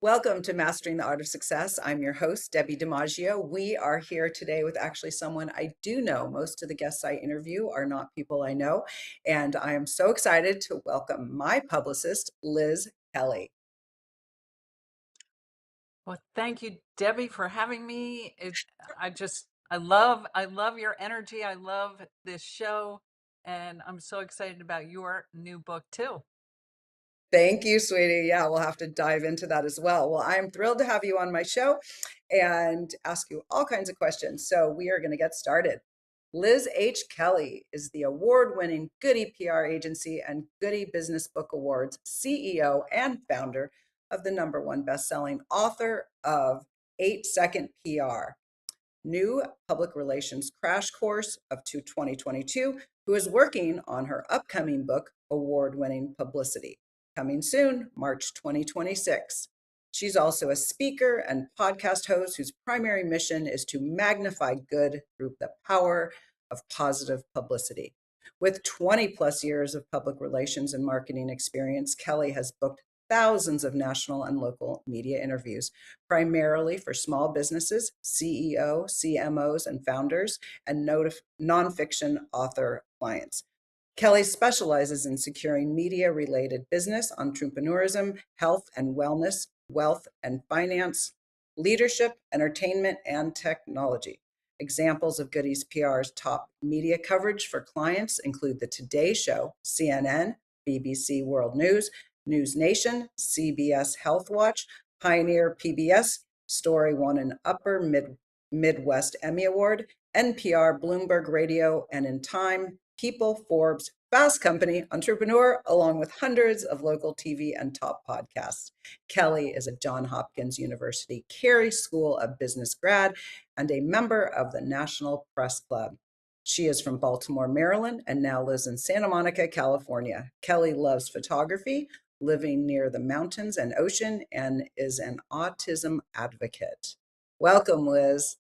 Welcome to Mastering the Art of Success. I'm your host, Debbi DiMaggio. We are here today with actually someone I do know. Most of the guests I interview are not people I know. And I am so excited to welcome my publicist, Liz Kelly. Well, thank you, Debbie, for having me. I love your energy. I love this show, and I'm so excited about your new book too. Thank you, sweetie. Yeah, we'll have to dive into that as well. Well, I'm thrilled to have you on my show and ask you all kinds of questions. So we are going to get started. Liz H. Kelly is the award-winning Goody PR agency and Goody Business Book Awards CEO and founder of the #1 best-selling author of 8-Second PR, new public relations crash course up to 2022, who is working on her upcoming book, Award-Winning Publicity, coming soon, March 2026. She's also a speaker and podcast host whose primary mission is to magnify good through the power of positive publicity. With 20 plus years of public relations and marketing experience, Kelly has booked thousands of national and local media interviews, primarily for small businesses, CEO, CMOs, and founders, and nonfiction author clients. Kelly specializes in securing media related business, entrepreneurism, health and wellness, wealth and finance, leadership, entertainment, and technology. Examples of Goody's PR's top media coverage for clients include The Today Show, CNN, BBC World News, News Nation, CBS Health Watch, Pioneer PBS, Story won an Midwest Emmy Award, NPR, Bloomberg Radio, and in Time, People, Forbes, Fast Company, Entrepreneur, along with hundreds of local TV and top podcasts. Kelly is a Johns Hopkins University Carey School of Business grad and a member of the National Press Club. She is from Baltimore, Maryland, and now lives in Santa Monica, California. Kelly loves photography, living near the mountains and ocean, and is an autism advocate. Welcome, Liz.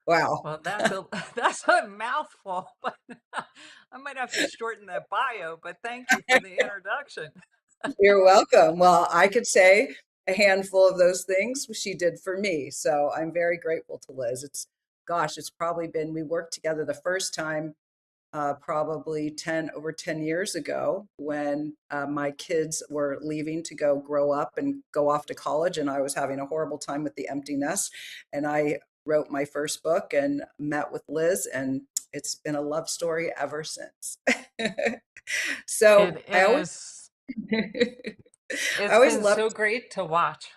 Wow. Well, that's a that's a mouthful, but I might have to shorten that bio. But thank you for the introduction. You're welcome. Well, I could say a handful of those things she did for me. So I'm very grateful to Liz. It's probably been, we worked together the first time probably over 10 years ago when my kids were leaving to go grow up and go off to college. And I was having a horrible time with the empty nest. And I wrote my first book and met with Liz, and it's been a love story ever since. So It is. I It's always been loved, so great to watch.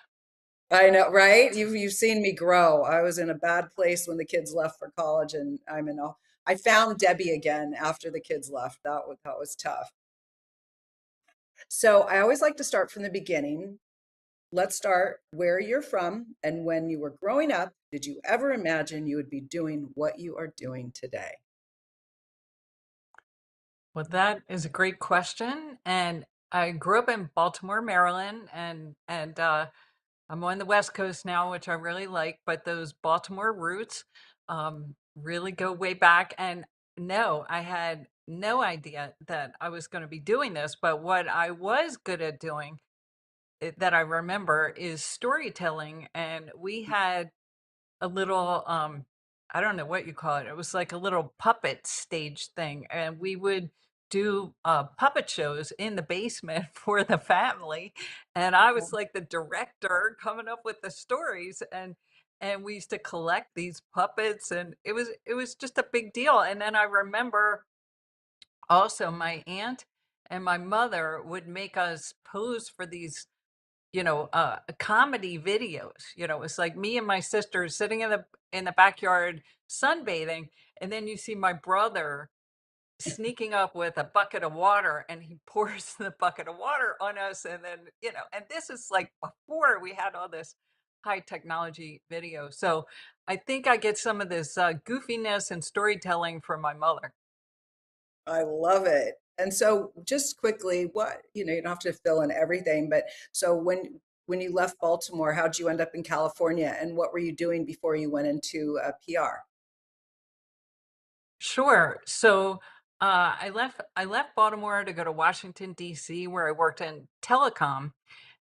I know, right? You've seen me grow. I was in a bad place when the kids left for college, and I found Debbie again after the kids left. That was tough. So I always like to start from the beginning. Let's start where you're from and when you were growing up. Did you ever imagine you would be doing what you are doing today? Well, that is a great question, and I grew up in Baltimore, Maryland, and I'm on the West Coast now, which I really like, but those Baltimore roots really go way back. And no, I had no idea that I was going to be doing this, but what I was good at doing that I remember is storytelling. And we had a little, I don't know what you call it. It was like a little puppet stage thing. And we would do puppet shows in the basement for the family. And I was like the director coming up with the stories. And we used to collect these puppets, and it was just a big deal. And then I remember also my aunt and my mother would make us pose for these comedy videos. It's like me and my sister sitting in the backyard sunbathing, and then you see my brother sneaking up with a bucket of water, and he pours the bucket of water on us, and then and this is like before we had all this high technology video. So I think I get some of this goofiness and storytelling from my mother. I love it. And so just quickly, you don't have to fill in everything, but so when you left Baltimore, how'd you end up in California and what were you doing before you went into PR? Sure. So I left Baltimore to go to Washington D.C., where I worked in telecom.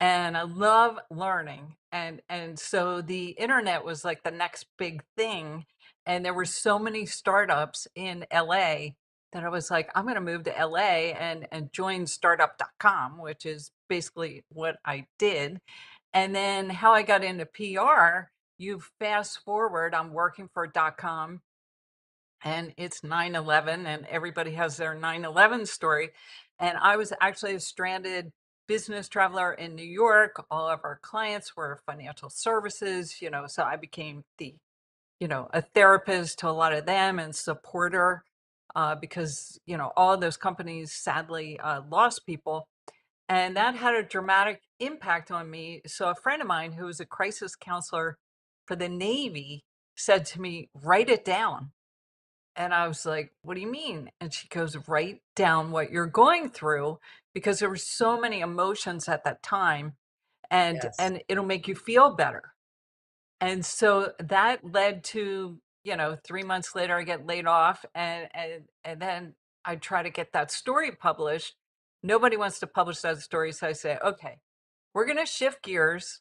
and I love learning. And so the internet was like the next big thing, and there were so many startups in LA that I was like, I'm going to move to LA and join startup.com, which is basically what I did. And then how I got into PR, you fast forward, I'm working for .com, and it's 9/11, and everybody has their 9/11 story. And I was actually a stranded business traveler in New York. All of our clients were financial services, so I became a therapist to a lot of them and supporter, because, all of those companies sadly lost people. And that had a dramatic impact on me. So a friend of mine who was a crisis counselor for the Navy said to me, write it down. And I was like, what do you mean? And she goes, write down what you're going through, because there were so many emotions at that time, and Yes. and it'll make you feel better. And so that led to, 3 months later, I get laid off, and then I try to get that story published. Nobody wants to publish that story. So I say, okay, we're going to shift gears,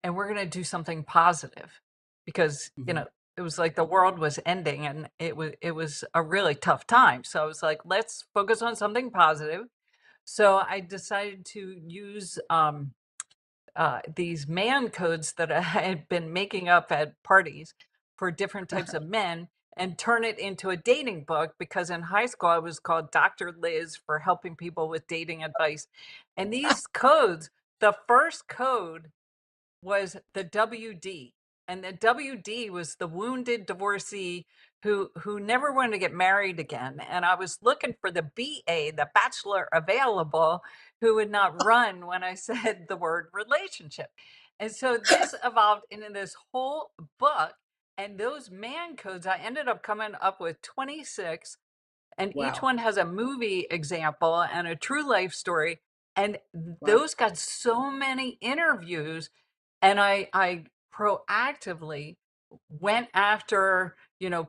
and we're going to do something positive, because, Mhm. it was like the world was ending, and it was a really tough time. So I was like, let's focus on something positive. So I decided to use these man codes that I had been making up at parties for different types of men, and turn it into a dating book, because in high school I was called Dr. Liz for helping people with dating advice. And these codes, the first code was the WD. And the WD was the wounded divorcee who never wanted to get married again. And I was looking for the BA, the bachelor available, who would not run when I said the word relationship. And so this evolved into this whole book. And those man codes, I ended up coming up with 26, and each Wow. one has a movie example and a true life story. And Wow. those got so many interviews, and I proactively went after,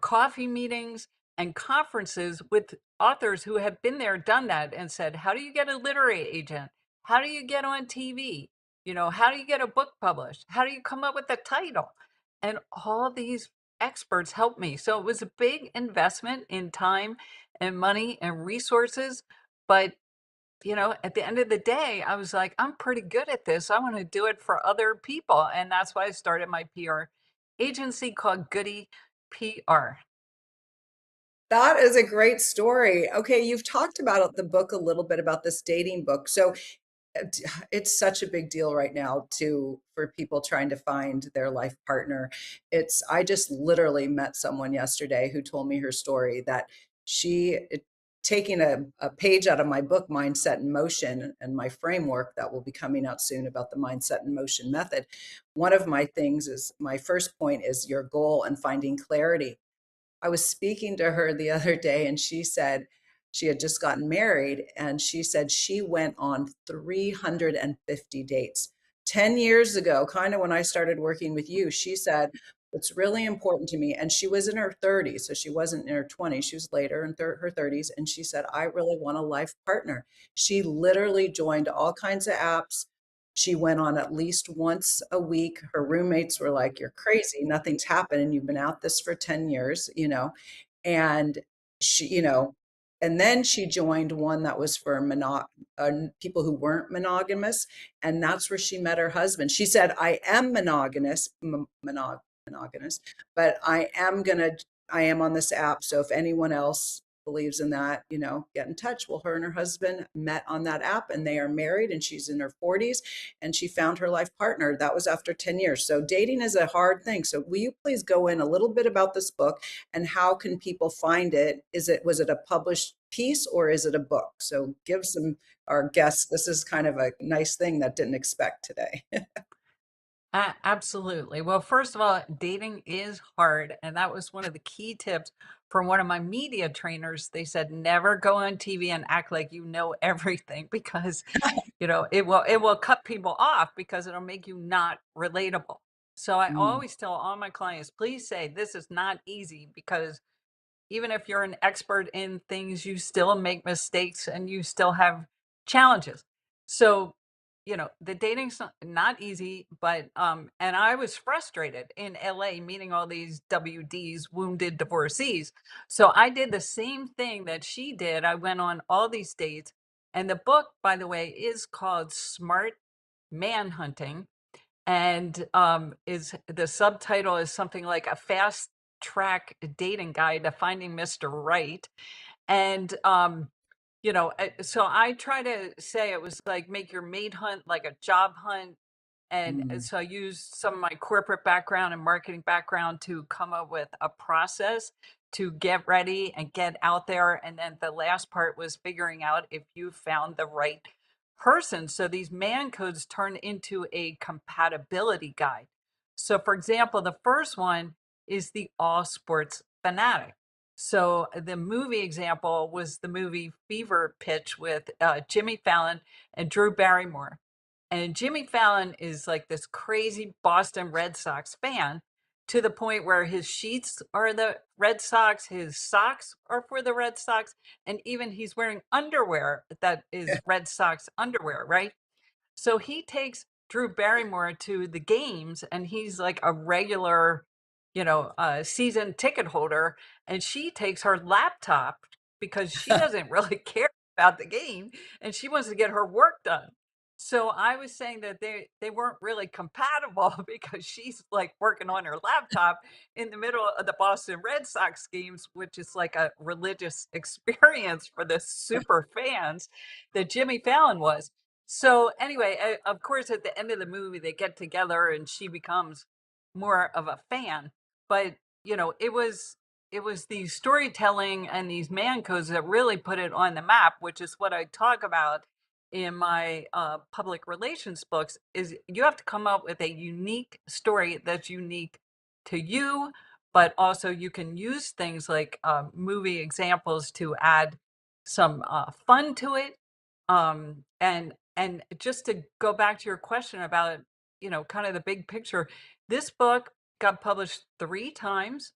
coffee meetings and conferences with authors who have been there, done that, and said, how do you get a literary agent? How do you get on TV? How do you get a book published? How do you come up with a title? And all these experts helped me. So it was a big investment in time and money and resources. But, at the end of the day, I was like, I'm pretty good at this. I want to do it for other people. And that's why I started my PR agency called Goody PR. That is a great story. Okay, you've talked about the book a little bit about this dating book. So it's such a big deal right now to for people trying to find their life partner. It's I just literally met someone yesterday who told me her story that taking a page out of my book Mindset in Motion and my framework that will be coming out soon about the Mindset in Motion method. One of my things is my first point is your goal and finding clarity. I was speaking to her the other day, and she said she had just gotten married, and she said she went on 350 dates. 10 years ago, kind of when I started working with you, she said, it's really important to me. And she was in her 30s, so she wasn't in her 20s. She was later in her 30s. And she said, I really want a life partner. She literally joined all kinds of apps. She went on at least once a week. Her roommates were like, you're crazy. Nothing's happened. And you've been out this for 10 years. And she, and then she joined one that was for people who weren't monogamous. And that's where she met her husband. She said, I am monogamous, but I am on this app. So if anyone else believes in that, get in touch. Well, her and her husband met on that app and they are married and she's in her 40s and she found her life partner. That was after 10 years. So dating is a hard thing. So will you please go in a little bit about this book and how can people find it? Was it a published piece or is it a book? So give some our guests, this is kind of a nice thing that didn't expect today. Absolutely. Well, first of all, dating is hard. And that was one of the key tips from one of my media trainers. They said, never go on TV and act like you know everything, because, it will cut people off, because it'll make you not relatable. So I Mm, always tell all my clients, please say this is not easy, because even if you're an expert in things, you still make mistakes and you still have challenges. So, the dating's not easy, but and I was frustrated in LA meeting all these WDs, wounded divorcees. So I did the same thing that she did. I went on all these dates. And the book, by the way, is called Smart Manhunting. And is the subtitle is something like a fast track dating guide to finding Mr. Right. And so I try to say it was like make your mate hunt like a job hunt. And Mm. so I used some of my corporate background and marketing background to come up with a process to get ready and get out there. And then the last part was figuring out if you found the right person. So these man codes turn into a compatibility guide. So, for example, the first one is the all sports fanatic. So the movie example was the movie Fever Pitch with Jimmy Fallon and Drew Barrymore. And Jimmy Fallon is like this crazy Boston Red Sox fan to the point where his sheets are the Red Sox, his socks are for the Red Sox, and even he's wearing underwear that is Red Sox underwear, right? So he takes Drew Barrymore to the games, and he's like a regular, season ticket holder. And she takes her laptop because she doesn't really care about the game and she wants to get her work done. So I was saying that they weren't really compatible because she's like working on her laptop in the middle of the Boston Red Sox games, which is like a religious experience for the super fans that Jimmy Fallon was. So anyway, of course, at the end of the movie, they get together and she becomes more of a fan. But it was the storytelling and these man codes that really put it on the map, which is what I talk about in my public relations books. Is you have to come up with a unique story that's unique to you, but also you can use things like movie examples to add some fun to it. And just to go back to your question about, kind of the big picture, this book got published 3 times.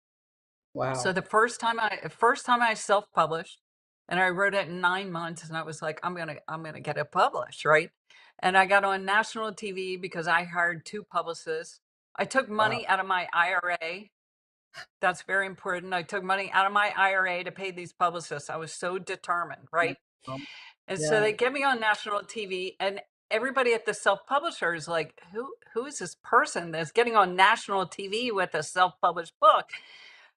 So Wow. the first time I self-published, and I wrote it in 9 months, and I was like, I'm gonna get it published, right? And I got on national TV because I hired 2 publicists. I took Wow. money out of my IRA. That's very important. I took money out of my IRA to pay these publicists. I was so determined, right? Wow. And so Yeah. they get me on national TV, and everybody at the self-publisher is like, who is this person that's getting on national TV with a self-published book?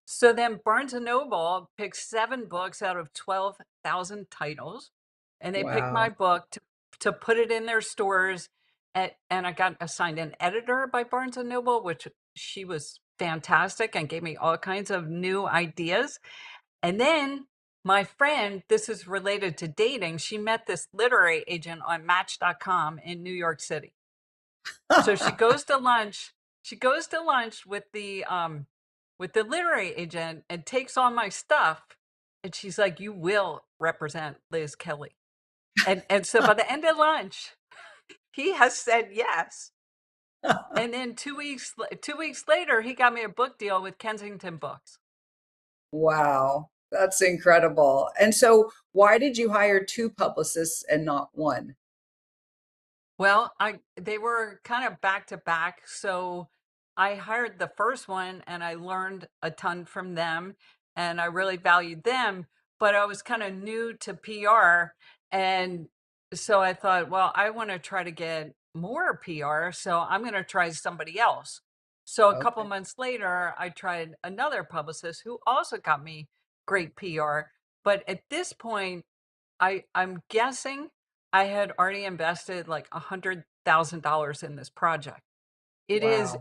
So then Barnes and Noble picked 7 books out of 12,000 titles, and they picked my Wow. book to put it in their stores. And I got assigned an editor by Barnes and Noble, which she was fantastic and gave me all kinds of new ideas. And then my friend, this is related to dating, she met this literary agent on Match.com in New York City. So she goes to lunch. She goes to lunch with the literary agent and takes all my stuff. And she's like, "You will represent Liz Kelly." And so by the end of lunch, he has said yes. And then 2 weeks later, he got me a book deal with Kensington Books. Wow. That's incredible. And so, why did you hire two publicists and not one? Well, they were kind of back to back, so I hired the first one and I learned a ton from them and I really valued them, but I was kind of new to PR, and so I thought, well, I want to try to get more PR, so I'm going to try somebody else. So a couple Okay. months later, I tried another publicist who also got me great PR, but at this point I'm guessing I had already invested like $100,000 in this project. It is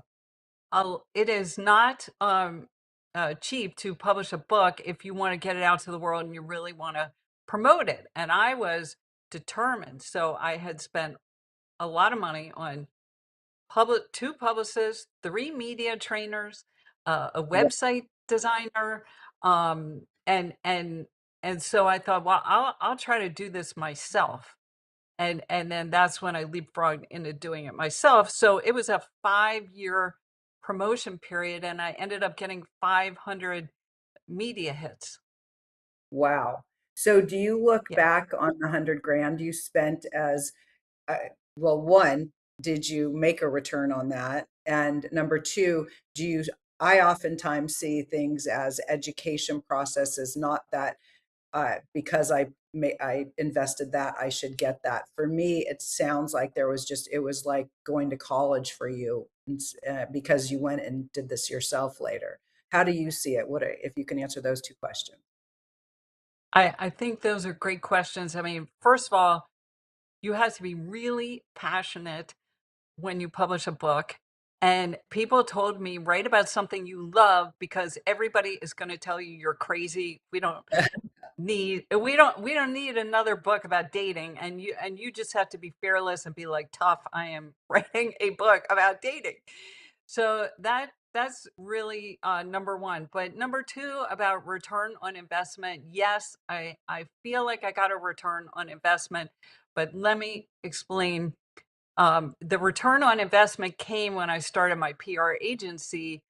Wow. it is not cheap to publish a book if you want to get it out to the world and you really want to promote it. And I was determined, so I had spent a lot of money on 2 publicists, 3 media trainers, a Wow. website designer, and so I thought, well, I'll try to do this myself. And then that's when I leapfrogged into doing it myself. So it was a 5-year promotion period, and I ended up getting 500 media hits. Wow. So, do you look Yeah. back on the 100 grand you spent as well, one, did you make a return on that? And number two, do you, I oftentimes see things as education processes, not that because I invested that, I should get that. For me, it sounds like there was just, it was like going to college for you, because you went and did this yourself later. How do you see it? If you can answer those two questions? I think those are great questions. I mean, first of all, you have to be really passionate when you publish a book. And people told me, write about something you love because everybody is going to tell you you're crazy. We don't need another book about dating, and you just have to be fearless and be like, tough, I am writing a book about dating. So that's really number one. But number two, about return on investment, yes, I feel like I got a return on investment, but let me explain. The return on investment came when I started my PR agency,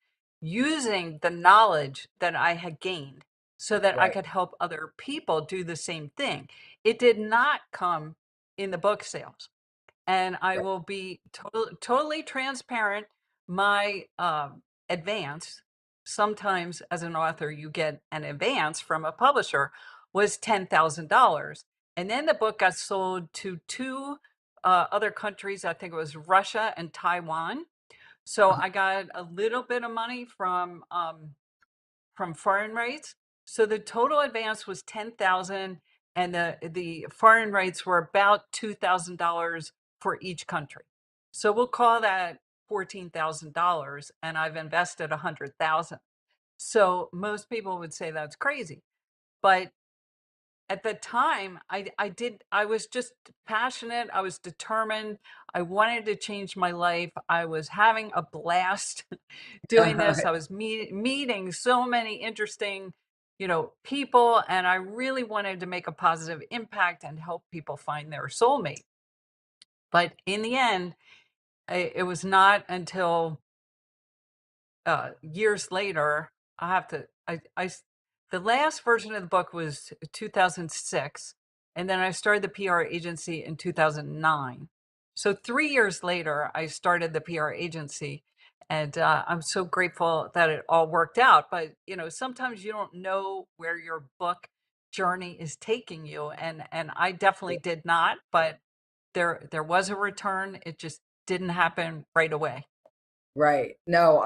using the knowledge that I had gained so that I Right, could help other people do the same thing. It did not come in the book sales. And I right. will be totally transparent. My advance, sometimes as an author, you get an advance from a publisher, was $10,000. And then the book got sold to two other countries. I think it was Russia and Taiwan. So Uh-huh. I got a little bit of money from foreign rates. So the total advance was 10,000, and the foreign rates were about $2,000 for each country. So we'll call that $14,000, and I've invested 100,000. So most people would say that's crazy, but at the time, I was just passionate, I was determined, I wanted to change my life, I was having a blast doing this, I was meeting so many interesting, people, and I really wanted to make a positive impact and help people find their soulmate. But in the end, it was not until years later, I have to, the last version of the book was 2006, and then I started the PR agency in 2009. So 3 years later, I started the PR agency, and I'm so grateful that it all worked out. But sometimes you don't know where your book journey is taking you, and I definitely did not. But there was a return. It just didn't happen right away. Right. No,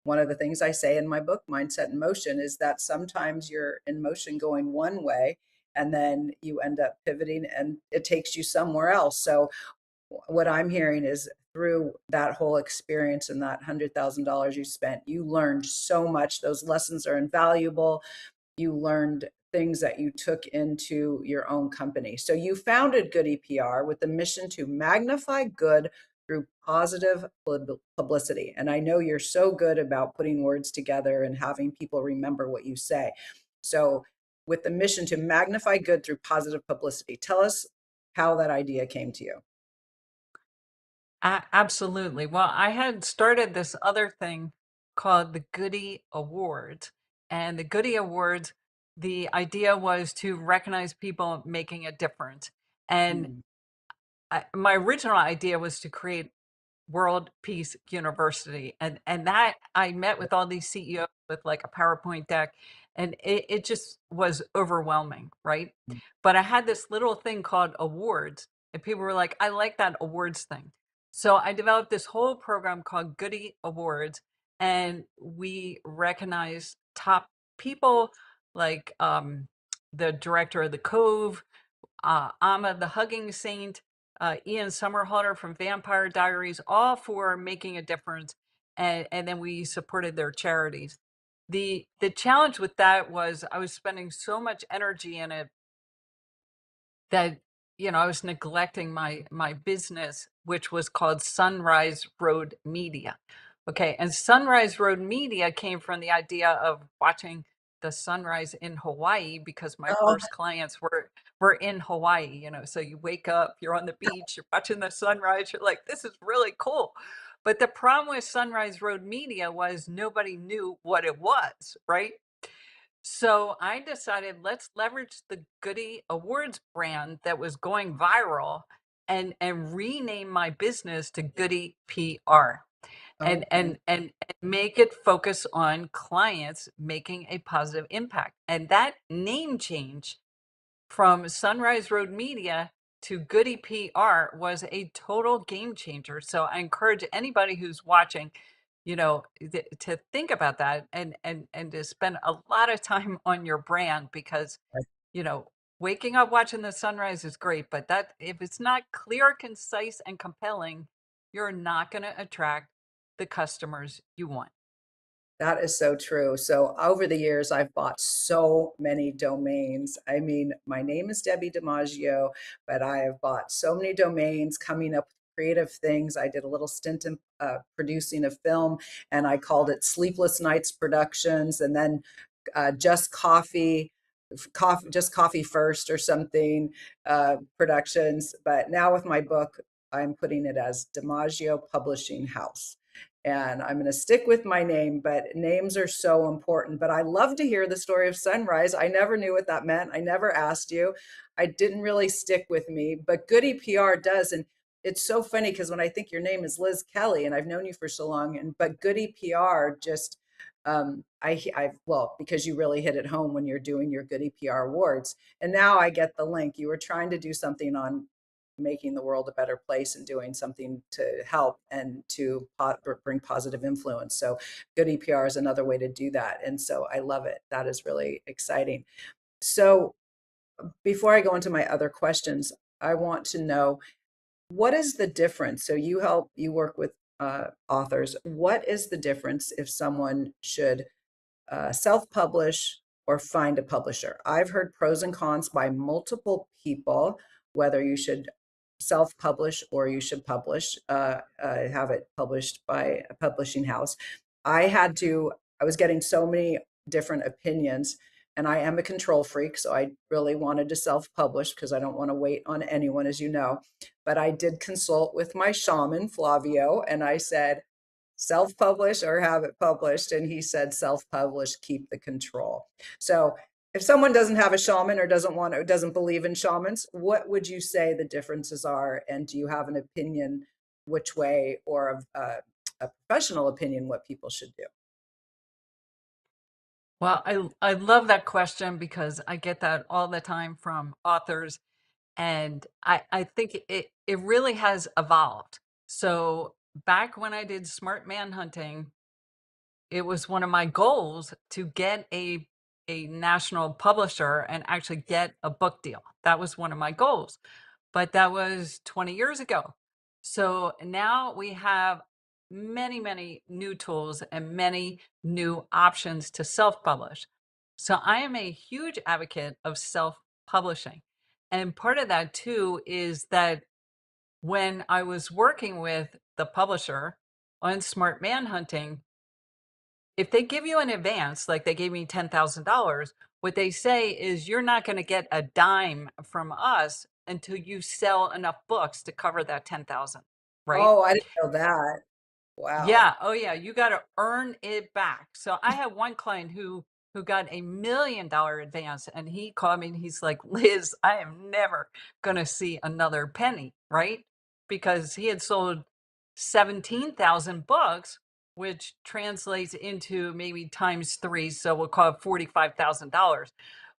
one of the things I say in my book, Mindset in Motion, is that sometimes you're in motion going one way and then you end up pivoting and it takes you somewhere else. So what I'm hearing is through that whole experience and that $100,000 you spent, you learned so much. Those lessons are invaluable. You learned things that you took into your own company. So you founded Good EPR with the mission to magnify good through positive publicity. And I know you're so good about putting words together and having people remember what you say. So, with the mission to magnify good through positive publicity, tell us how that idea came to you. Absolutely. Well, I had started this other thing called the Goody Awards. And the Goody Awards, the idea was to recognize people making a difference. And Mm. my original idea was to create World Peace University. And that I met with all these CEOs with like a PowerPoint deck, and it just was overwhelming, right? But I had this little thing called awards, and people were like, I like that awards thing. So I developed this whole program called Goody Awards, and we recognize top people like the director of the Cove, Amma the Hugging Saint, Ian Somerhalder from Vampire Diaries, all for making a difference. And then we supported their charities. The challenge with that was I was spending so much energy in it that I was neglecting my business, which was called Sunrise Road Media. Okay, and Sunrise Road Media came from the idea of watching the sunrise in Hawaii, because my Oh, first clients were in Hawaii. So you wake up, you're on the beach, you're watching the sunrise, you're like, this is really cool. But the problem with Sunrise Road Media was nobody knew what it was, right? So I decided, let's leverage the Goody Awards brand that was going viral and rename my business to Goody PR, Okay. and make it focus on clients making a positive impact. And that name change from Sunrise Road Media to Goody PR was a total game changer. So I encourage anybody who's watching, to think about that, and to spend a lot of time on your brand, because, you know, waking up watching the sunrise is great, but that if it's not clear, concise, and compelling, you're not going to attract the customers you want. That is so true. So over the years, I've bought so many domains. I mean, my name is Debbi DiMaggio, but I have bought so many domains, coming up with creative things. I did a little stint in producing a film, and I called it Sleepless Nights Productions, and then Just Just Coffee First or something, Productions. But now with my book, I'm putting it as DiMaggio Publishing House. And I'm going to stick with my name, but names are so important. But I love to hear the story of Sunrise. I never knew what that meant. I never asked you. I didn't really stick with me, but Goody PR does. And it's so funny because when I think your name is Liz Kelly, and I've known you for so long, and but Goody PR just well, because you really hit it home when you're doing your Goody PR awards. And now I get the link. You were trying to do something on making the world a better place and doing something to help and to bring positive influence. So Goody PR is another way to do that. And so I love it. That is really exciting. So before I go into my other questions, I want to know, what is the difference? So you work with authors. What is the difference if someone should self-publish or find a publisher? I've heard pros and cons by multiple people, whether you should self-publish or you should have it published by a publishing house. I was getting so many different opinions, and I am a control freak, so I really wanted to self-publish because I don't want to wait on anyone, as you know. But I did consult with my shaman, Flavio, and I said, self-publish or have it published, and he said self-publish, keep the control. So if someone doesn't have a shaman or doesn't believe in shamans, what would you say the differences are, and do you have an opinion which way, or a professional opinion what people should do? Well, I love that question because I get that all the time from authors, and I think it really has evolved. So back when I did smart man hunting, it was one of my goals to get a national publisher and actually get a book deal. That was one of my goals. But that was 20 years ago. So now we have many, many new tools and many new options to self-publish. So I am a huge advocate of self-publishing. And part of that too is that when I was working with the publisher on Smart Manhunting, if they give you an advance, like they gave me $10,000, what they say is you're not going to get a dime from us until you sell enough books to cover that 10,000, right? Oh, I didn't know that. Wow. Yeah. Oh, yeah. You got to earn it back. So I have one client who got $1 million advance, and he called me and he's like, Liz, I am never gonna see another penny, right? Because he had sold 17,000 books, which translates into maybe times three, so we'll call it $45,000.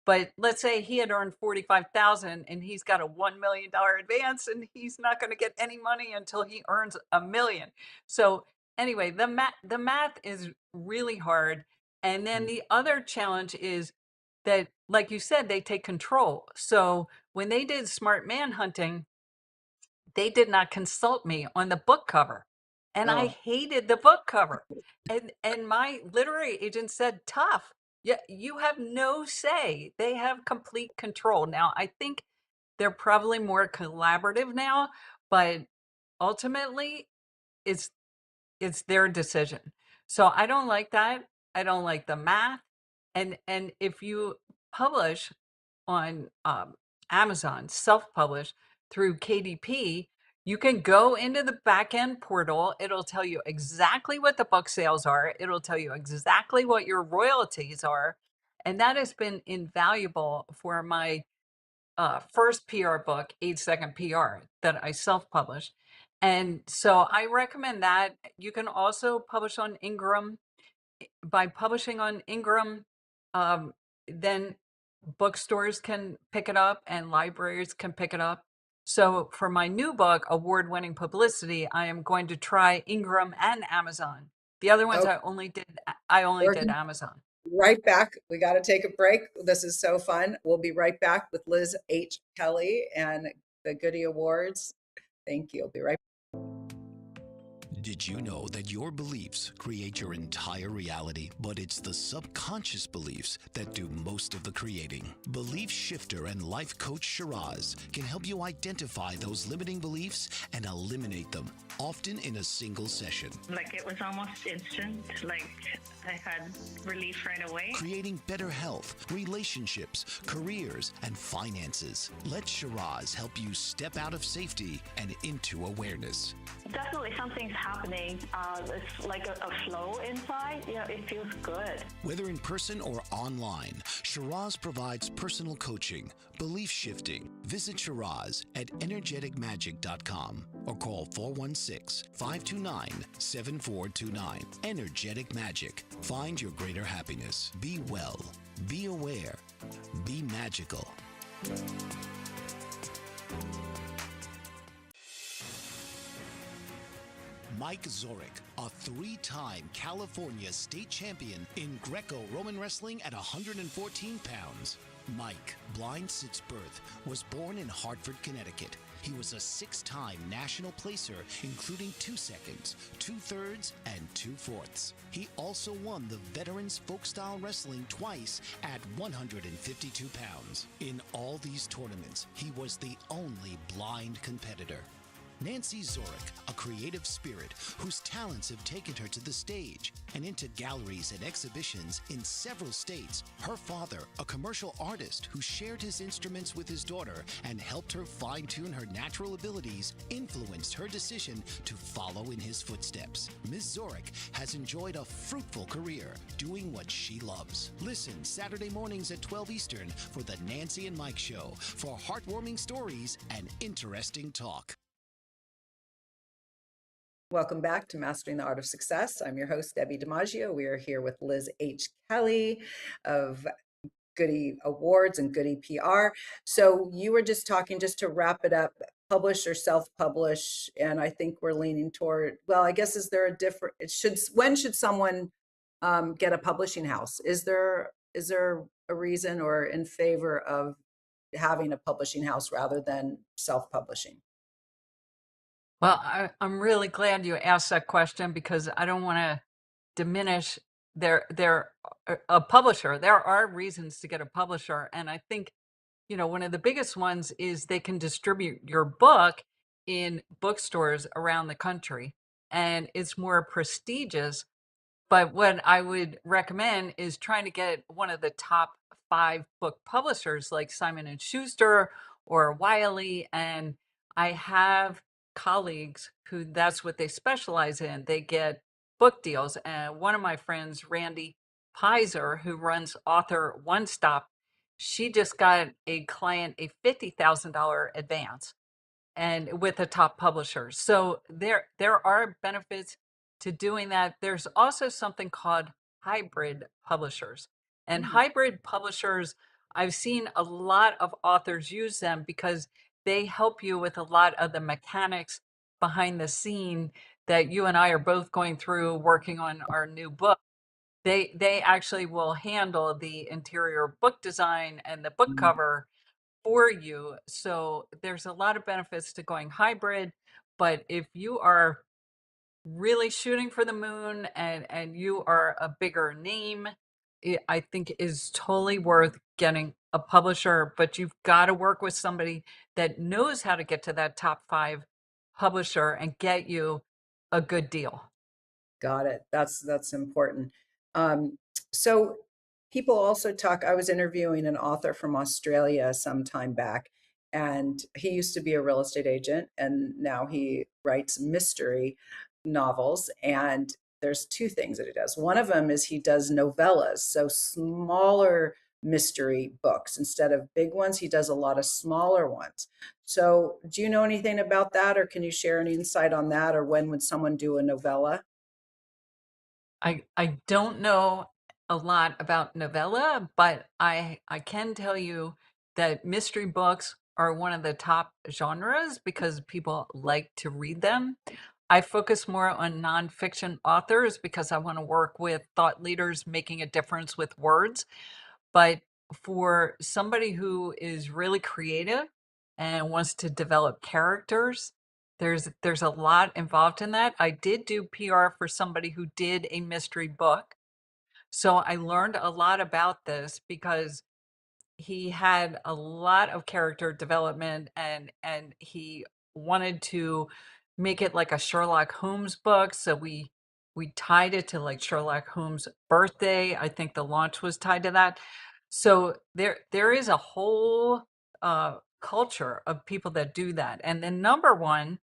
But let's say he had earned 45,000 and he's got a $1 million advance, and he's not going to get any money until he earns 1 million. So anyway, the math is really hard. And then the other challenge is that, like you said, they take control. So when they did smart man hunting, they did not consult me on the book cover. And I Oh, hated the book cover. And my literary agent said, tough. Yeah, you have no say. They have complete control. Now, I think they're probably more collaborative now, but ultimately it's it's their decision. So I don't like that. I don't like the math. And if you publish on Amazon, self-publish through KDP, you can go into the back end portal. It'll tell you exactly what the book sales are. It'll tell you exactly what your royalties are. And that has been invaluable for my first PR book, 8 Second PR, that I self-published. And so I recommend that. You can also publish on Ingram. By publishing on Ingram, then bookstores can pick it up and libraries can pick it up. So for my new book, Award-Winning Publicity, I am going to try Ingram and Amazon. The other ones Oh, I only did we're Amazon. right back. We got to take a break. This is so fun. We'll be right back with Liz H. Kelly and the Goody Awards. Thank you. I'll be right. Did you know that your beliefs create your entire reality, but it's the subconscious beliefs that do most of the creating? Belief shifter and life coach Shiraz can help you identify those limiting beliefs and eliminate them, often in a single session. Like it was almost instant, like I had relief right away. Creating better health, relationships, careers, and finances. Let Shiraz help you step out of safety and into awareness. Definitely something's happening. It's like a flow inside. You know, it feels good. Whether in person or online, Shiraz provides personal coaching, belief shifting. Visit Shiraz at energeticmagic.com or call 416-529-7429. Energetic Magic. Find your greater happiness. Be well. Be aware. Be magical. Mike Zorek, a three-time California state champion in Greco-Roman wrestling at 114 pounds. Mike, blind since birth, was born in Hartford, Connecticut. He was a six-time national placer, including 2 seconds, 2/3, and 2/4. He also won the Veterans Folk-Style Wrestling twice at 152 pounds. In all these tournaments, he was the only blind competitor. Nancy Zorek, a creative spirit whose talents have taken her to the stage and into galleries and exhibitions in several states. Her father, a commercial artist who shared his instruments with his daughter and helped her fine-tune her natural abilities, influenced her decision to follow in his footsteps. Ms. Zorek has enjoyed a fruitful career doing what she loves. Listen Saturday mornings at 12 Eastern for the Nancy and Mike Show for heartwarming stories and interesting talk. Welcome back to Mastering the Art of Success. I'm your host, Debbi DiMaggio. We are here with Liz H. Kelly of Goody Awards and Goody PR. So you were just talking, just to wrap it up, publish or self-publish, and I think we're leaning toward, well, I guess, is there a different, when should someone get a publishing house? Is there a reason or in favor of having a publishing house rather than self-publishing? Well, I'm really glad you asked that question because I don't want to diminish a publisher. There are reasons to get a publisher, and I think one of the biggest ones is they can distribute your book in bookstores around the country, and it's more prestigious. But what I would recommend is trying to get one of the top 5 book publishers like Simon and Schuster or Wiley. And I have colleagues who that's what they specialize in. They get book deals. And one of my friends, Randy Pizer, who runs Author One Stop, she just got a client a $50,000 advance and with a top publisher. So there are benefits to doing that. There's also something called hybrid publishers. And Mm, hybrid publishers, I've seen a lot of authors use them because they help you with a lot of the mechanics behind the scene that you and I are both going through working on our new book. They actually will handle the interior book design and the book mm. cover for you. So there's a lot of benefits to going hybrid, but if you are really shooting for the moon and you are a bigger name, I think is totally worth getting a publisher, but you've got to work with somebody that knows how to get to that top 5 publisher and get you a good deal. Got it. That's important. Um, so people also talk. I was interviewing an author from Australia some time back, and he used to be a real estate agent, and now he writes mystery novels. And there's two things that he does. One of them is he does novellas, so smaller mystery books. Instead of big ones, he does a lot of smaller ones. So, do you know anything about that, or can you share any insight on that, or when would someone do a novella? I don't know a lot about novella, but I can tell you that mystery books are one of the top genres because people like to read them. I focus more on nonfiction authors because I want to work with thought leaders making a difference with words. But for somebody who is really creative and wants to develop characters, there's a lot involved in that. I did do PR for somebody who did a mystery book. So I learned a lot about this because he had a lot of character development and he wanted to make it like a Sherlock Holmes book. So we tied it to like Sherlock Holmes' birthday. I think the launch was tied to that. So there is a whole culture of people that do that. And the number one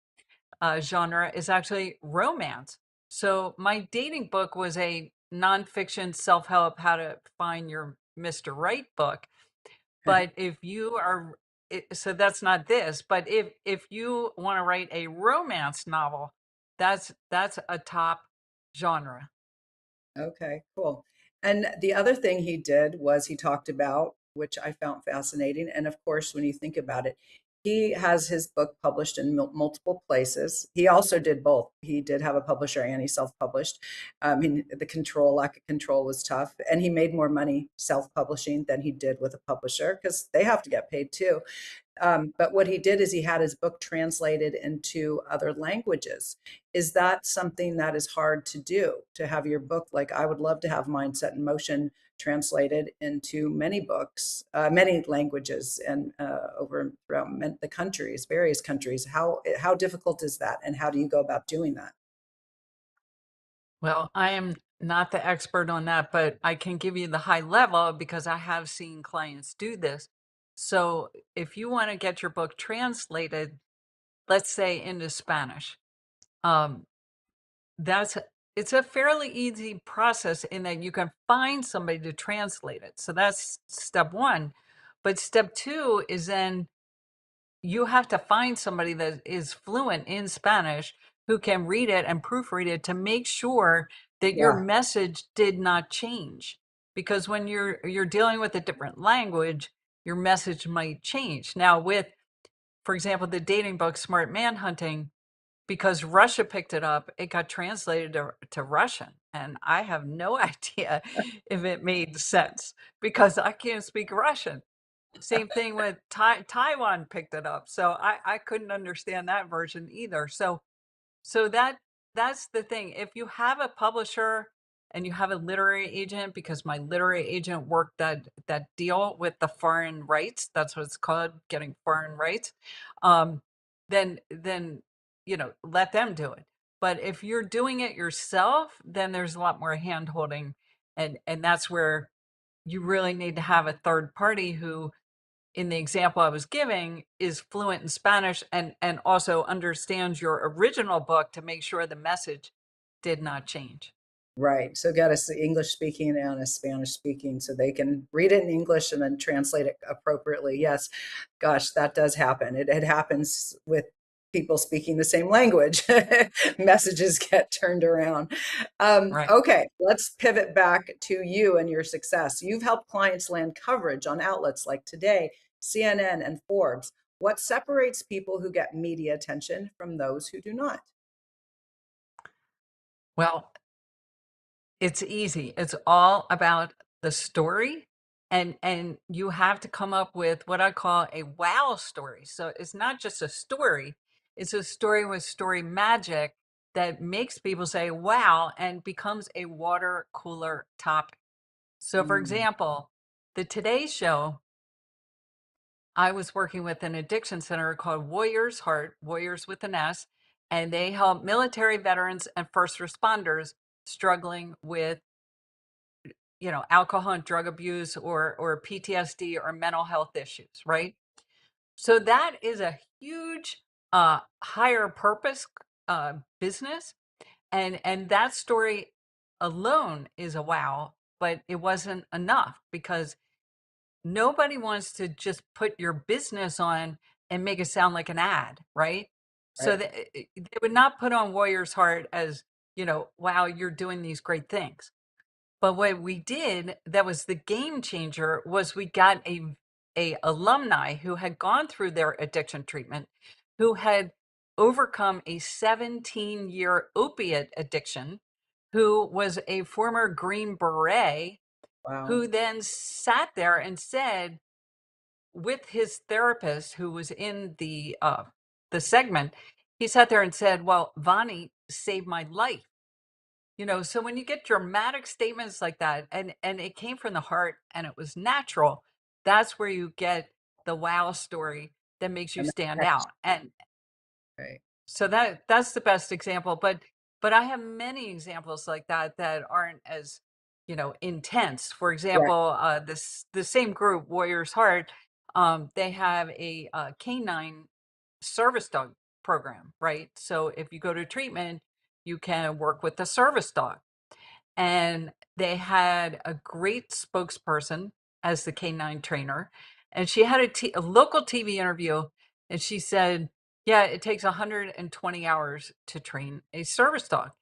genre is actually romance. So my dating book was a nonfiction self-help how to find your Mr. Right book. But if you are so that's not this, but if you want to write a romance novel, that's a top genre. Okay, cool. And the other thing he did was he talked about, which I found fascinating. And of course, when you think about it, he has his book published in multiple places. He also did both. He did have a publisher and he self-published. The lack of control was tough. And he made more money self-publishing than he did with a publisher because they have to get paid too. But what he did is he had his book translated into other languages. Is that something that is hard to do, to have your book? Like, I would love to have Mindset in Motion translated into many books, many languages, and over throughout the countries, various countries. How difficult is that, and how do you go about doing that? Well, I am not the expert on that, but I can give you the high level because I have seen clients do this. So if you want to get your book translated, let's say into Spanish, um, that's it's a fairly easy process in that you can find somebody to translate it. So that's step one. But step two is then you have to find somebody that is fluent in Spanish who can read it and proofread it to make sure that your Yeah, message did not change. Because when you're dealing with a different language, your message might change. Now with, for example, the dating book Smart Man Hunting, because Russia picked it up, it got translated to Russian. And I have no idea if it made sense because I can't speak Russian. Same thing with Taiwan picked it up. So I couldn't understand that version either. So that's the thing. If you have a publisher and you have a literary agent, because my literary agent worked that deal with the foreign rights, that's what it's called, getting foreign rights, um, then let them do it. But if you're doing it yourself, then there's a lot more hand holding, and that's where you really need to have a third party who, in the example I was giving, is fluent in Spanish and also understands your original book to make sure the message did not change. right. So got a English speaking and a Spanish speaking so they can read it in English and then translate it appropriately. Yes. Gosh, that does happen. It happens with people speaking the same language. Messages get turned around. Right. Okay, let's pivot back to you and your success. You've helped clients land coverage on outlets like Today, CNN, and Forbes. What separates people who get media attention from those who do not? Well, it's easy. It's all about the story, and you have to come up with what I call a wow story. So it's not just a story, it's a story with story magic that makes people say wow and becomes a water cooler topic. So for Mm, example, the Today Show, I was working with an addiction center called Warriors Heart, Warriors with an S, and they help military veterans and first responders struggling with, alcohol and drug abuse or PTSD or mental health issues, right? So that is a huge higher purpose business, and that story alone is a wow, but it wasn't enough because nobody wants to just put your business on and make it sound like an ad, right? So Right. they would not put on Warrior's Heart as, wow, you're doing these great things. But what we did that was the game changer was we got a alumni who had gone through their addiction treatment, who had overcome a 17-year opiate addiction, who was a former Green Beret, Wow. who then sat there and said, with his therapist who was in the segment, he sat there and said, "Well, Vani saved my life." So when you get dramatic statements like that, and it came from the heart and it was natural, that's where you get the wow story that makes you And stand that's out. And right. so that's the best example, but I have many examples like that that aren't as, intense. For Right. example, this the same group, Warriors Heart, they have a canine service dog program, right? So if you go to treatment, you can work with the service dog. And they had a great spokesperson as the canine trainer, and she had a local TV interview, and she said, "Yeah, it takes 120 hours to train a service dog."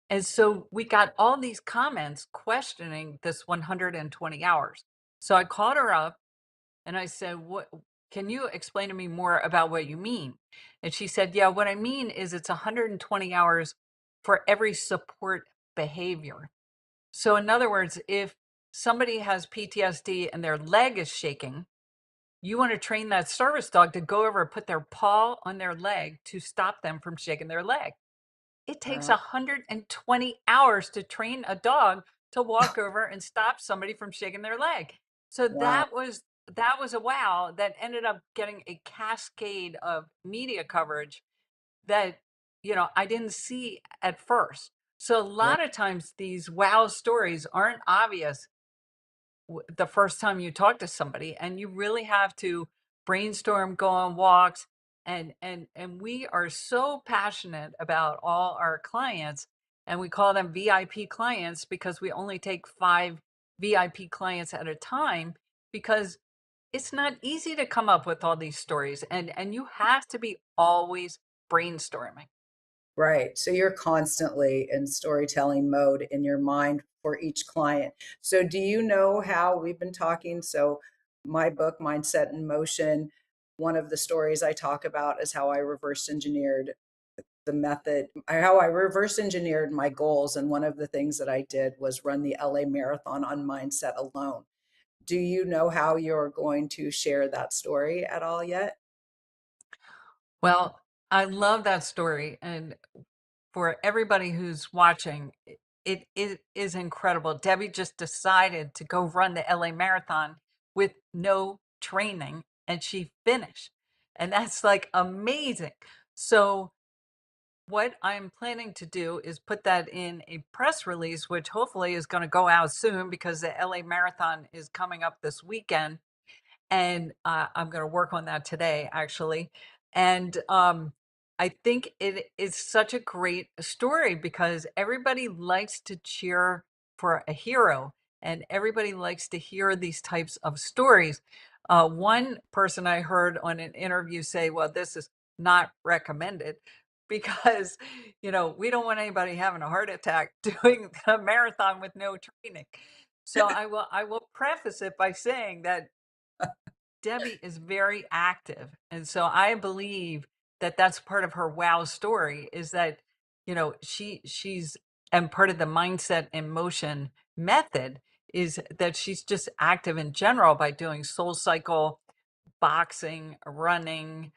And so we got all these comments questioning this 120 hours. So I called her up and I said, "What can you explain to me more about what you mean?" And she said, "Yeah, what I mean is it's 120 hours for every support behavior." So, in other words, if somebody has PTSD and their leg is shaking, you want to train that service dog to go over and put their paw on their leg to stop them from shaking their leg. It takes Wow. 120 hours to train a dog to walk over and stop somebody from shaking their leg. So Wow. that was a wow that ended up getting a cascade of media coverage that, I didn't see at first. So a Right. lot of times these wow stories aren't obvious the first time you talk to somebody, and you really have to brainstorm, go on walks, and we are so passionate about all our clients, and we call them VIP clients because we only take 5 VIP clients at a time, because it's not easy to come up with all these stories, and you have to be always brainstorming. Right. So you're constantly in storytelling mode in your mind for each client. So do you know how we've been talking? So my book, Mindset in Motion, one of the stories I talk about is how I reverse engineered the method, how I reverse engineered my goals. And one of the things that I did was run the LA Marathon on mindset alone. Do you know how you're going to share that story at all yet? Well, I love that story, and for everybody who's watching, it is incredible. Debbie just decided to go run the LA Marathon with no training, and she finished. And that's like amazing. So, what I'm planning to do is put that in a press release, which hopefully is going to go out soon because the LA Marathon is coming up this weekend, and I'm going to work on that today, actually. And I think it is such a great story because everybody likes to cheer for a hero, and everybody likes to hear these types of stories. One person I heard on an interview say, "Well, this is not recommended." Because, we don't want anybody having a heart attack doing a marathon with no training. So I will preface it by saying that Debbie is very active. And so I believe that that's part of her wow story, is that, she's, and part of the mindset in motion method is that she's just active in general by doing soul cycle, boxing, running.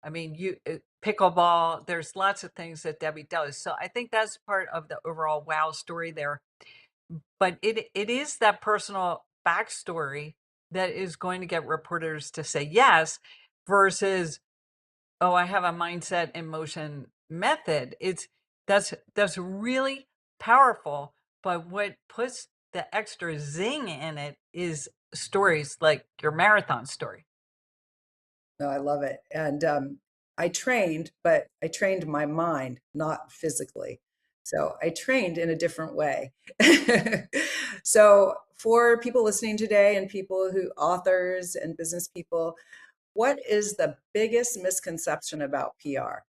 I mean, pickleball, there's lots of things that Debbie does. So I think that's part of the overall wow story there. But it is that personal backstory that is going to get reporters to say yes, versus, "Oh, I have a mindset in motion method." That's really powerful, but what puts the extra zing in it is stories like your marathon story. No, I love it. And I trained, but I trained my mind, not physically. So I trained in a different way. So for people listening today and people who authors and business people, what is the biggest misconception about PR?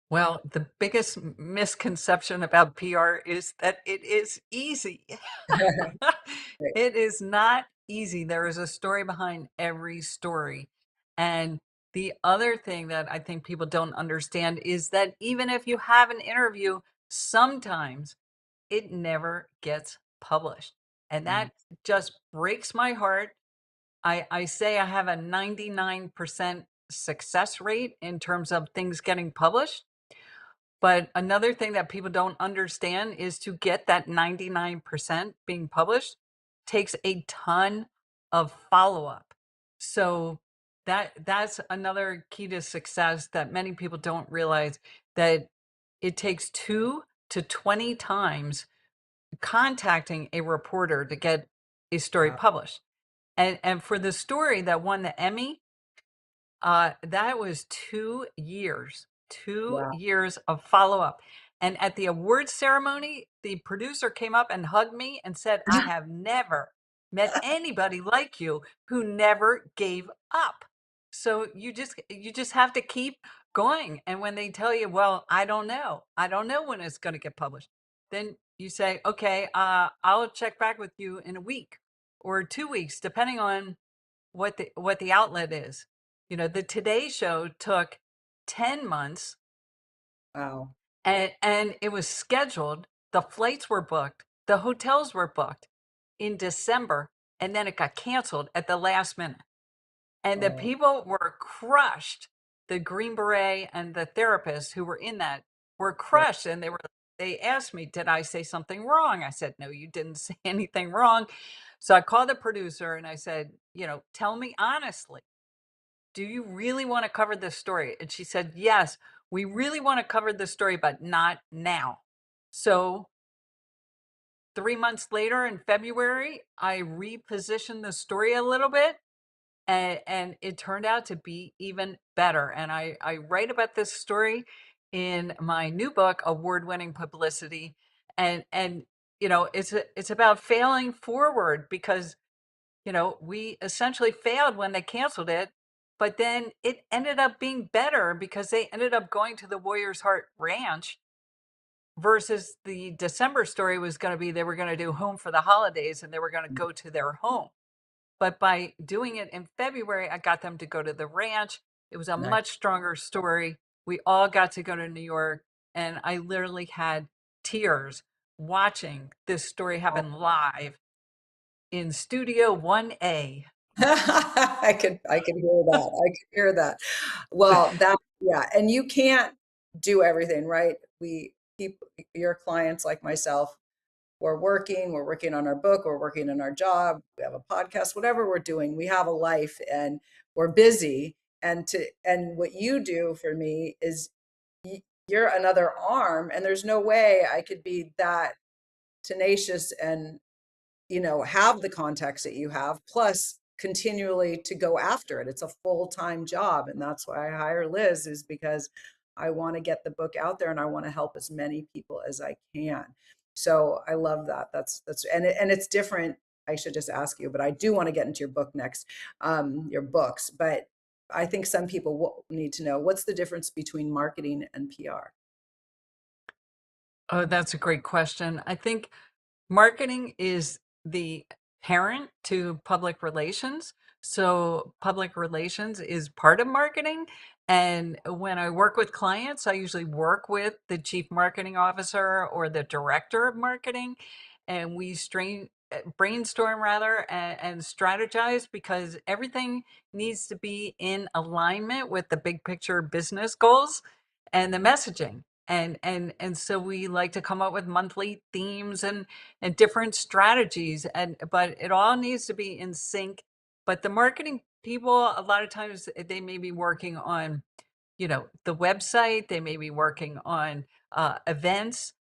Well, the biggest misconception about PR is that it is easy. Right. It is not easy. There is a story behind every story. And the other thing that I think people don't understand is that even if you have an interview, sometimes it never gets published. And Mm. that just breaks my heart. I say I have a 99% success rate in terms of things getting published. But another thing that people don't understand is to get that 99% being published takes a ton of follow-up. So that's another key to success that many people don't realize, that it takes 2 to 20 times contacting a reporter to get a story Wow. published. And for the story that won the Emmy, that was 2 years, 2 Wow. years of follow-up. And at the awards ceremony, the producer came up and hugged me and said, "I have never met anybody like you who never gave up." So you just have to keep going. And when they tell you, "Well, I don't know when it's going to get published," then you say, "Okay, I'll check back with you in a week or 2 weeks, depending on what the outlet is." You know, the Today Show took 10 months, Wow. and it was scheduled. The flights were booked, the hotels were booked in December, and then it got canceled at the last minute. And the Oh, people were crushed. The Green Beret and the therapists who were in that were right. crushed. And they asked me, "Did I say something wrong?" I said, "No, you didn't say anything wrong." So I called the producer and I said, "Tell me honestly, do you really want to cover this story?" And she said, "Yes, we really want to cover this story, but not now." So 3 months later in February, I repositioned the story a little bit, and it turned out to be even better. And I write about this story in my new book, Award Winning Publicity. And it's about failing forward, because we essentially failed when they canceled it, but then it ended up being better because they ended up going to the Warriors Heart Ranch, versus the December story was going to be they were going to do Home for the Holidays and they were going to go to their home. But by doing it in February, I got them to go to the ranch. It was a Nice. much stronger story. We all got to go to New York, and I literally had tears watching this story happen live in Studio 1A. I could hear that. I could hear that. Well, that yeah, and you can't do everything, right? We people, your clients like myself, we're working on our book, we're working on our job, we have a podcast, whatever we're doing, we have a life and we're busy. And what you do for me is you're another arm, and there's no way I could be that tenacious and have the contacts that you have, plus continually to go after it. It's a full-time job. And that's why I hire Liz, is because I want to get the book out there and I want to help as many people as I can. So I love that. And it's different. I should just ask you, but I do want to get into your book next, your books. But I think some people need to know, what's the difference between marketing and PR? Oh, that's a great question. I think marketing is the parent to public relations. So public relations is part of marketing. And when I work with clients, I usually work with the chief marketing officer or the director of marketing. And we brainstorm rather, and strategize, because everything needs to be in alignment with the big picture business goals and the messaging. And so we like to come up with monthly themes and different strategies, but it all needs to be in sync. But the marketing people, a lot of times they may be working on the website, they may be working on events,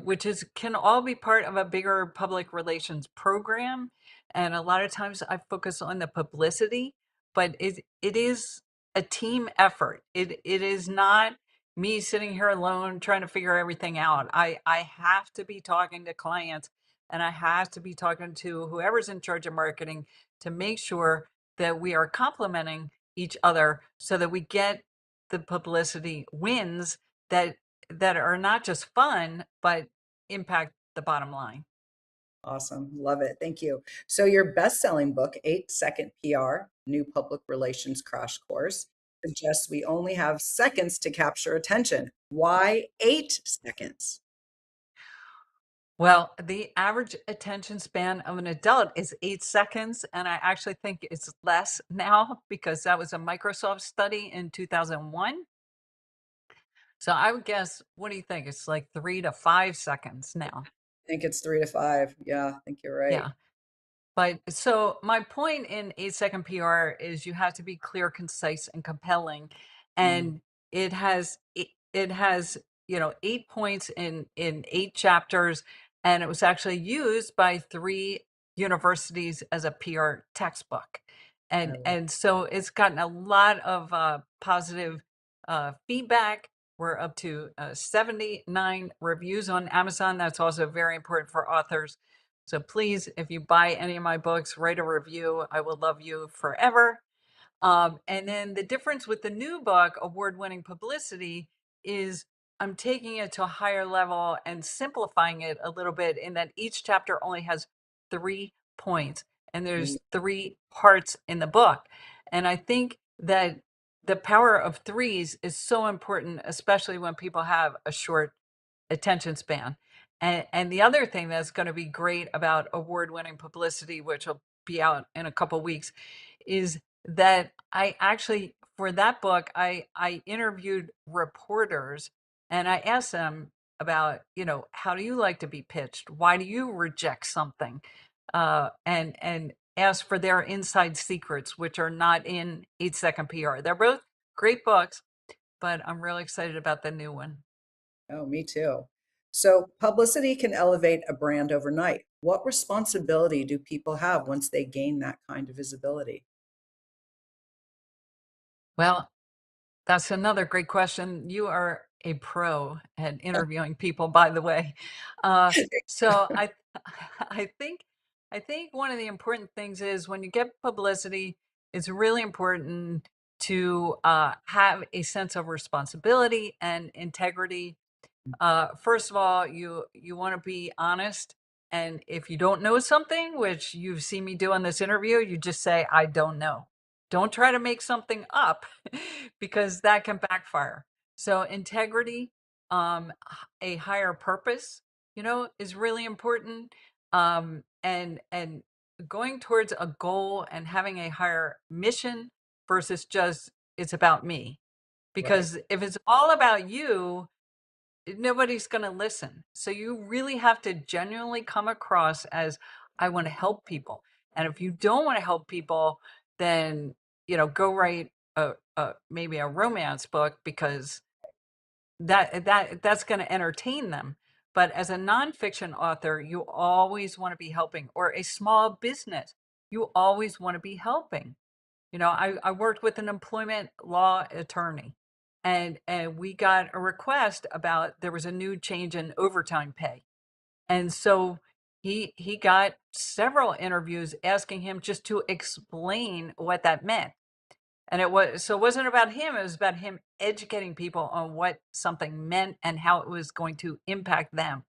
which is can all be part of a bigger public relations program. And a lot of times I focus on the publicity, but it is a team effort. It is not me sitting here alone trying to figure everything out. I have to be talking to clients and I have to be talking to whoever's in charge of marketing to make sure that we are complementing each other so that we get the publicity wins that are not just fun but impact the bottom line. Awesome. Love it. Thank you. So your best-selling book, 8-Second PR, New Public Relations Crash Course, suggests we only have seconds to capture attention. Why 8 seconds? Well, the average attention span of an adult is 8 seconds, and I actually think it's less now because that was a Microsoft study in 2001. So I would guess, what do you think? It's like 3 to 5 seconds now. I think it's 3 to 5. Yeah, I think you're right. Yeah. But so my point in 8 second PR is you have to be clear, concise, and compelling. Mm, And it has, 8 points in 8 chapters, and it was actually used by 3 universities as a PR textbook. I And love and so it's gotten a lot of positive feedback. We're up to 79 reviews on Amazon. That's also very important for authors. So please, if you buy any of my books, write a review. I will love you forever. And then the difference with the new book, Award Winning Publicity, is I'm taking it to a higher level and simplifying it a little bit in that each chapter only has 3 points and there's it. 3 parts in the book. And I think that the power of threes is so important, especially when people have a short attention span. And the other thing that's going to be great about award winning publicity, which will be out in a couple weeks, is that I actually, for that book, I interviewed reporters and I asked them about, how do you like to be pitched? Why do you reject something? And ask for their inside secrets, which are not in 8 Second PR. They're both great books, but I'm really excited about the new one. Oh, me too. So publicity can elevate a brand overnight. What responsibility do people have once they gain that kind of visibility? Well, that's another great question. You are a pro at interviewing people, by the way. Uh, so I think, I think one of the important things is when you get publicity, it's really important to have a sense of responsibility and integrity. First of all, you want to be honest, and if you don't know something, which you've seen me do on this interview, you just say, I don't know. Don't try to make something up because that can backfire. So integrity, a higher purpose, is really important. And going towards a goal and having a higher mission versus just it's about me. Right. Because if it's all about you, nobody's going to listen. So you really have to genuinely come across as I want to help people. And if you don't want to help people, then go write maybe a romance book because that's going to entertain them. But as a nonfiction author, you always want to be helping, or a small business, you always want to be helping. I worked with an employment law attorney, and we got a request about there was a new change in overtime pay. And so he got several interviews asking him just to explain what that meant. And it wasn't about him, it was about him educating people on what something meant and how it was going to impact them.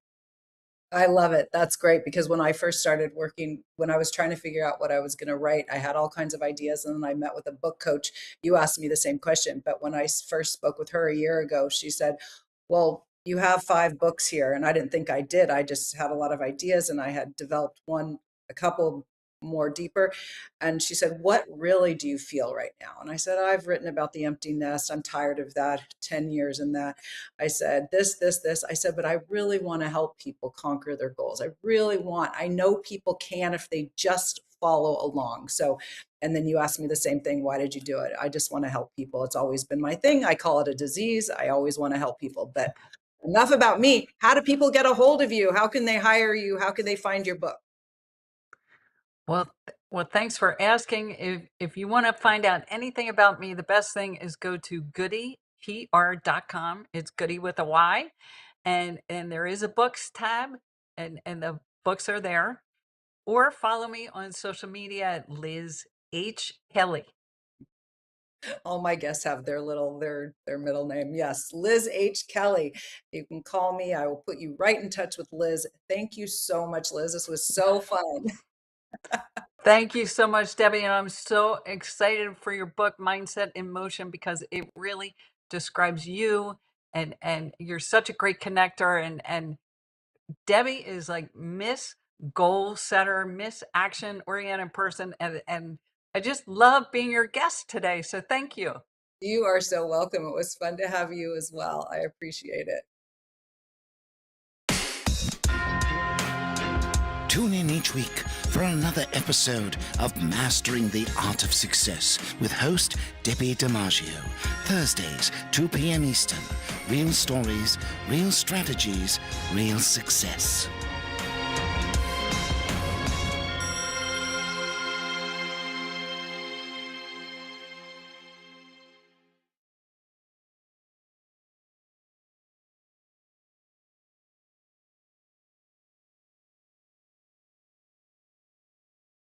I love it. That's great because when I first started working, when I was trying to figure out what I was going to write, I had all kinds of ideas. And then I met with a book coach. You asked me the same question. But when I first spoke with her a year ago, she said, well, you have 5 books here. And I didn't think I did. I just had a lot of ideas and I had developed a couple more deeper. And she said, what really do you feel right now? And I said, I've written about the empty nest. I'm tired of that, 10 years in that. I said, this. I said, but I really want to help people conquer their goals. I know people can if they just follow along. So, and then you asked me the same thing. Why did you do it? I just want to help people. It's always been my thing. I call it a disease. I always want to help people. But enough about me. How do people get a hold of you? How can they hire you? How can they find your book? Well, thanks for asking. If you want to find out anything about me, the best thing is go to goodipr.com. It's goody with a Y. And there is a books tab, and the books are there. Or follow me on social media at Liz H. Kelly. All my guests have their middle name. Yes, Liz H. Kelly. You can call me. I will put you right in touch with Liz. Thank you so much, Liz. This was so fun. Thank you so much, Debbie. And I'm so excited for your book, Mindset in Motion, because it really describes you and you're such a great connector. And Debbie is like Miss Goal Setter, Miss Action Oriented person. And I just love being your guest today. So thank you. You are so welcome. It was fun to have you as well. I appreciate it. Tune in each week for another episode of Mastering the Art of Success with host Debbi DiMaggio. Thursdays, 2 p.m. Eastern. Real stories, real strategies, real success.